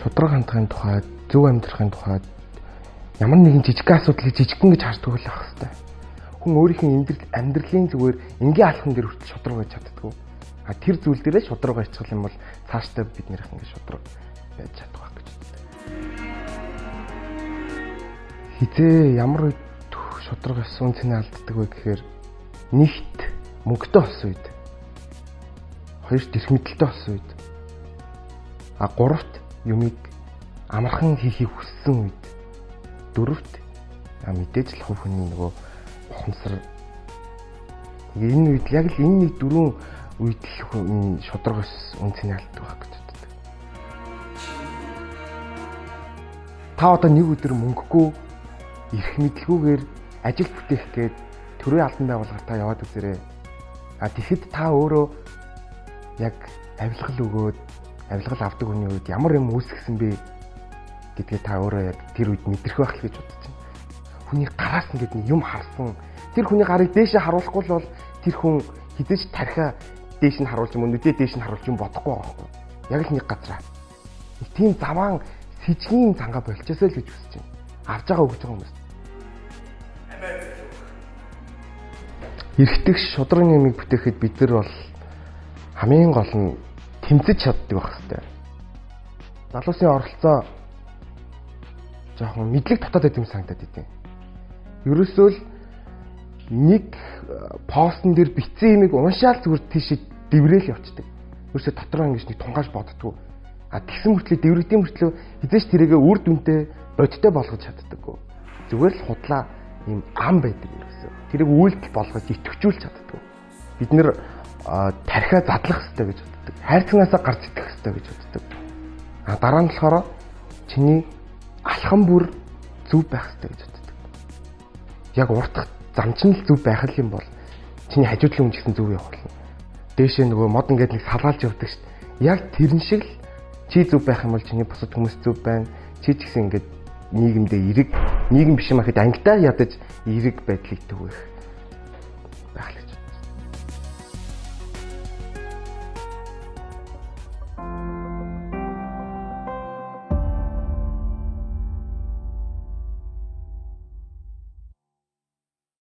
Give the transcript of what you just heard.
шудраг хандлагын тухай, зөв амьдрахын тухай ямар нэгэн жижиг асуудлыг жижигхэн гэж харддаг байх хэрэгтэй. Хүн өөрийнхөө амьдралын зүгээр энгийн алхам дээр хүртэл шудраг байж чаддаггүй. Тэр зүйл дээрээ шудраг байцгал юм бол цаашдаа бид нэрх ингэ шудраг байж чадах байх гэж боддог. Хизээ ямар үед шудраг байсан цэний алддаг вэ гэхээр нэгт мөнгөтэй болсон үед, хоёрт эрх мэдэлтэй болсон үед, гуравт юмыг амархан хийхийг хүссэн үед, дөрөвт мэдээж л хувь хүний нөгөө бухимсар. Энэ үед яг л энэ нэг дөрвөн үед л шудраг ус үнцний алддаг байх гэж боддог. Та одоо нэг өдөр мөнгөгүй, эрх мэдэлгүйгээр ажил бүтээх гээд төрийн албан байгууллагаар та яваад үзээрэй. Тэгэхэд та өөрөө яг авилгал авдаг хүний үед ямар юм үүсгэсэн бэ гэдгээ та өөрөө яг тэр үед мэдрэх байх л гэж бодож байна. Хүний гараас ингээд нэг юм харсан. Тэр хүний гарыг дээшээ харуулахгүй л бол тэр хүн хизээч тархиа дээш нь харуулж юм, нүдээ дээш нь харуулж юм бодохгүй байгаа байхгүй. Яг л нэг газараа. Нэг тийм заваан сэжгийн цангаа болчихсоо л гэж хүсэж байна. Авж байгаа өгж байгаа хүмүүс. Эргэтгэж шудраг нэмийг бүтээхэд бид нар бол хамгийн гол нь тэмцэж чаддаг байх хэрэгтэй. Залуусын оролцоо жоохон мэдлэг татаад байт юм санагдаад идэв. Ерөөсөө л нэг постн дээр бичсэн юмыг уншаал зүгээр тийшээ дэврээл явцдаг. Ерөөсөө дотроо ингэж нэг тунгааж боддгоо. Тэгсэн мөртлөө дэврэгдэм мөртлөө хизээч тэрийгэ үр дүнтэй бодтой болгож чаддаггүй. Зүгээр л худлаа юм ам байдаг ерөөсөө. Тэрийг үйлдэл болгож идэвхжүүлж чаддаггүй. Бид нэр тархиа задлах хэрэгтэй гэж боддог. Хайрцагнаасаа гарч идэх хэрэгтэй гэж боддог. Дараа нь болохоор чиний алхам бүр зөв байх хэрэгтэй гэж боддог. Яг уртх замчин л зөв байх юм бол чиний хажуудлын хүн ч гэсэн зөв явах болно. Дээшээ нөгөө мод ингээд нэг салгаалж явдаг шүү дээ. Яг тэрэн шиг л чи зөв байх юм бол чиний бусад хүмүүс зөв байна. Чи ч гэсэн ингээд нийгэмдээ нийгэм биш юм ахэд ангидаа ядаж эерэг байдлыг төвөх.